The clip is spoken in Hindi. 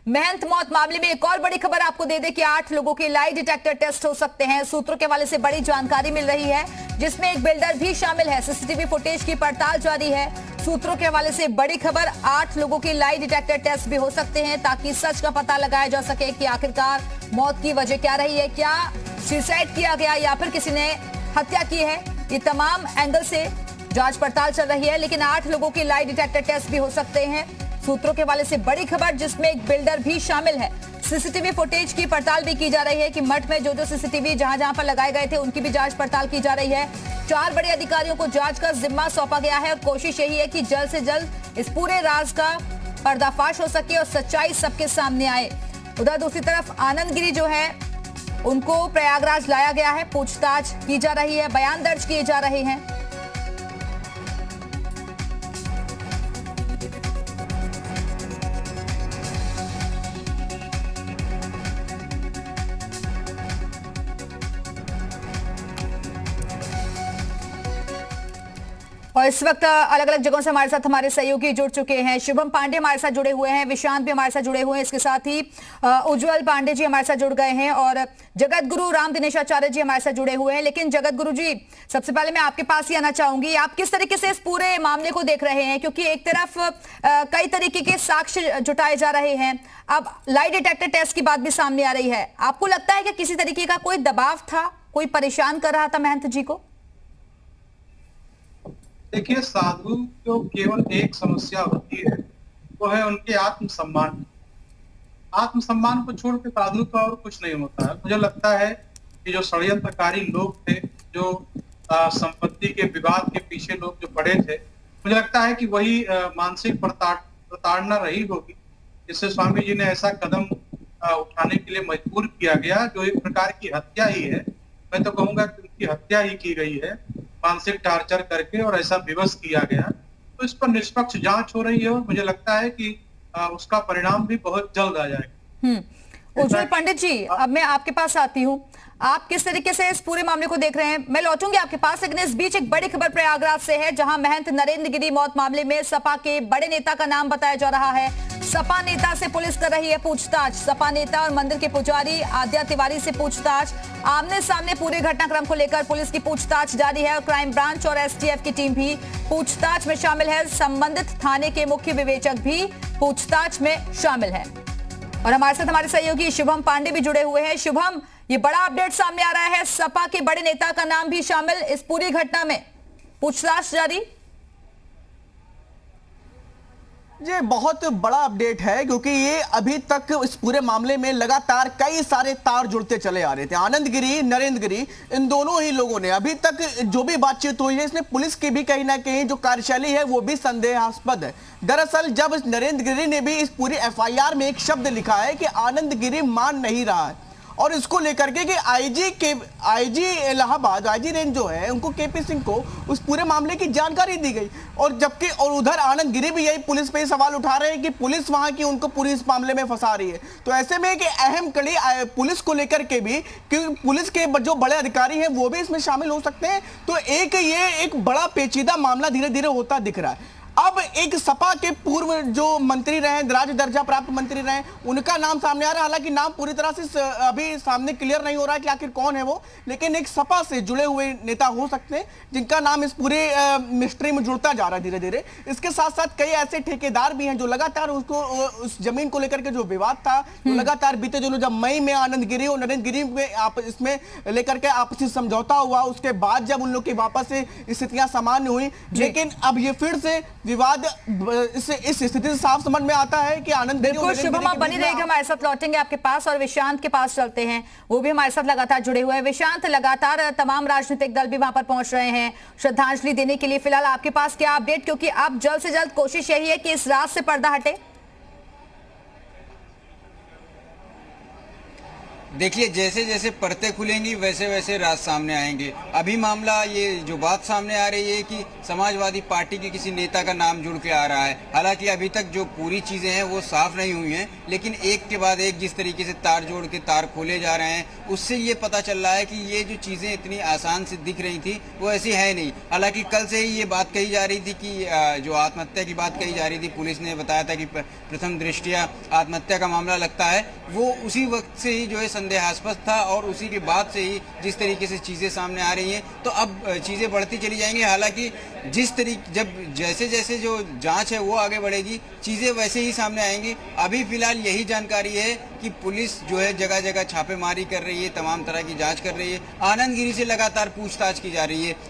महंत मौत मामले में एक और बड़ी खबर आपको दे दें कि 8 लोगों के लाई डिटेक्टर टेस्ट हो सकते हैं। सूत्रों के हवाले से बड़ी जानकारी मिल रही है, जिसमें एक बिल्डर भी शामिल है। सीसीटीवी फुटेज की पड़ताल जारी है। सूत्रों के हवाले से बड़ी खबर, 8 लोगों के लाई डिटेक्टर टेस्ट भी हो सकते हैं, ताकि सच का पता लगाया जा सके कि आखिरकार मौत की वजह क्या रही है। क्या सुसाइड किया गया या फिर किसी ने हत्या की है, ये तमाम एंगल से जांच पड़ताल चल रही है। लेकिन 8 लोगों के लाई डिटेक्टर टेस्ट भी हो सकते हैं। सूत्रों के हवाले से बड़ी खबर, जिसमें एक बिल्डर भी शामिल है। सीसीटीवी फुटेज की पड़ताल भी की जा रही है कि मठ में जो सीसीटीवी जहां पर लगाए गए थे उनकी भी जांच पड़ताल की जा रही है। 4 बड़े अधिकारियों को जांच का जिम्मा सौंपा गया है और कोशिश यही है कि जल्द से जल्द इस पूरे राज का पर्दाफाश हो सके और सच्चाई सबके सामने आए। उधर दूसरी तरफ आनंद गिरी जो है, उनको प्रयागराज लाया गया है, पूछताछ की जा रही है, बयान दर्ज किए जा रहे हैं। और इस वक्त अलग अलग जगहों से हमारे साथ हमारे सहयोगी जुड़ चुके हैं। शुभम पांडे हमारे साथ जुड़े हुए हैं, विशांत भी हमारे साथ जुड़े हुए हैं, इसके साथ ही उज्जवल पांडे जी हमारे साथ जुड़ गए हैं और जगत गुरु राम दिनेशाचार्य जी हमारे साथ जुड़े हुए हैं। लेकिन जगत गुरु जी, सबसे पहले मैं आपके पास ही आना चाहूंगी, आप किस तरीके से इस पूरे मामले को देख रहे हैं? क्योंकि एक तरफ कई तरीके के साक्ष्य जुटाए जा रहे हैं, अब लाई डिटेक्टर टेस्ट की बात भी सामने आ रही है। आपको लगता है कि किसी तरीके का कोई दबाव था, कोई परेशान कर रहा था महंत जी को? देखिए, साधु को केवल एक समस्या होती है, वो है उनके आत्मसम्मान। आत्मसम्मान को छोड़ के साधु का और कुछ नहीं होता है। मुझे लगता है कि जो षड्यंत्रकारी लोग थे, जो संपत्ति के विवाद के पीछे लोग जो पड़े थे, मुझे लगता है कि वही मानसिक प्रताड़ना रही होगी, जिससे स्वामी जी ने ऐसा कदम उठाने के लिए मजबूर किया गया, जो एक प्रकार की हत्या ही है। मैं तो कहूंगा कि उनकी हत्या ही की गई है, मानसिक टार्चर करके, और ऐसा विवश किया गया। तो इस पर निष्पक्ष जांच हो रही है और मुझे लगता है कि उसका परिणाम भी बहुत जल्द आ जाएगा। उज्जवल पंडित जी, अब मैं आपके पास आती हूँ, आप किस तरीके से इस पूरे मामले को देख रहे हैं? मैं लौटूंगी आपके पास, लेकिन इस बीच एक बड़ी खबर प्रयागराज से है, जहां महंत नरेंद्र गिरी मौत मामले में सपा के बड़े नेता का नाम बताया जा रहा है। सपा नेता से पुलिस कर रही है पूछताछ। सपा नेता और मंदिर के पुजारी आद्या तिवारी से पूछताछ। आमने सामने पूरे घटनाक्रम को लेकर पुलिस की पूछताछ जारी है और क्राइम ब्रांच और एसटीएफ की टीम भी पूछताछ में शामिल है। संबंधित थाने के मुख्य विवेचक भी पूछताछ में शामिल है। और हमारे साथ हमारे सहयोगी शुभम पांडे भी जुड़े हुए हैं। शुभम, ये बड़ा अपडेट सामने आ रहा है, सपा के बड़े नेता का नाम भी शामिल इस पूरी घटना में, पूछताछ जारी। ये बहुत बड़ा अपडेट है, क्योंकि ये अभी तक इस पूरे मामले में लगातार कई सारे तार जुड़ते चले आ रहे थे। आनंद गिरी, नरेंद्र गिरी, इन दोनों ही लोगों ने अभी तक जो भी बातचीत हुई है, इसमें पुलिस की भी कहीं ना कहीं जो कार्यशैली है वो भी संदेहास्पद है। दरअसल जब नरेंद्र गिरी ने भी इस पूरी एफआईआर में एक शब्द लिखा है कि आनंद गिरी मान नहीं रहा है, और इसको लेकर के कि आईजी इलाहाबाद, आईजी रेंज जो है, उनको केपी सिंह को उस पूरे मामले की जानकारी दी गई। और जबकि और उधर आनंद गिरी भी यही पुलिस पे सवाल उठा रहे हैं कि पुलिस वहां की उनको पूरी इस मामले में फंसा रही है। तो ऐसे में कि अहम कड़ी पुलिस को लेकर के भी, क्योंकि पुलिस के जो बड़े अधिकारी हैं वो भी इसमें शामिल हो सकते हैं। तो ये एक बड़ा पेचीदा मामला धीरे धीरे होता दिख रहा है। अब एक सपा के पूर्व जो मंत्री रहे, राज्य दर्जा प्राप्त मंत्री रहे, उनका नाम सामने आ रहा है। हालांकि नाम पूरी तरह से अभी सामने क्लियर नहीं हो रहा है कि आखिर कौन है वो, लेकिन एक सपा से जुड़े हुए नेता हो सकते हैं जिनका नाम इस पूरे मिस्ट्री में जुड़ता जा रहा है धीरे धीरे। इसके साथ साथ कई ऐसे ठेकेदार भी हैं जो लगातार उसको उस जमीन को लेकर के जो विवाद था, तो लगातार बीते दिनों जब मई में आनंद गिरी और नरेंद्र गिरी में इसमें लेकर के आपसी समझौता हुआ, उसके बाद जब उन लोग की वापस से स्थितियां सामान्य हुई, लेकिन अब ये फिर से विवाद इस स्थिति से साफ समझ में आता है कि आनंद। बिल्कुल शुभम, आप बनी रहेगी, हमारे साथ लौटेंगे आपके पास और विशांत के पास चलते हैं, वो भी हमारे साथ लगातार जुड़े हुए हैं। विशांत, लगातार तमाम राजनीतिक दल भी वहां पर पहुंच रहे हैं श्रद्धांजलि देने के लिए, फिलहाल आपके पास क्या अपडेट? क्योंकि अब जल्द से जल्द कोशिश यही है कि इस रात से पर्दा हटे। देखिए, जैसे जैसे परतें खुलेंगी वैसे वैसे राज सामने आएंगे। अभी मामला ये जो बात सामने आ रही है कि समाजवादी पार्टी के किसी नेता का नाम जुड़ के आ रहा है। हालांकि अभी तक जो पूरी चीज़ें हैं वो साफ नहीं हुई हैं, लेकिन एक के बाद एक जिस तरीके से तार जोड़ के तार खोले जा रहे हैं, उससे ये पता चल रहा है कि ये जो चीज़ें इतनी आसान से दिख रही थी वो ऐसी है नहीं। हालांकि कल से ही ये बात कही जा रही थी कि जो आत्महत्या की बात कही जा रही थी, पुलिस ने बताया था कि प्रथम दृष्टया आत्महत्या का मामला लगता है, वो उसी वक्त से ही जो है संदेहास्पद था और उसी के बाद से ही जिस तरीके से चीज़ें सामने आ रही हैं, तो अब चीज़ें बढ़ती चली जाएंगी। हालांकि जिस तरीके जब जैसे जैसे जो जांच है वो आगे बढ़ेगी, चीज़ें वैसे ही सामने आएंगी। अभी फिलहाल यही जानकारी है कि पुलिस जो है जगह जगह छापेमारी कर रही है, तमाम तरह की जांच कर रही है। आनंद गिरी से लगातार पूछताछ की जा रही है।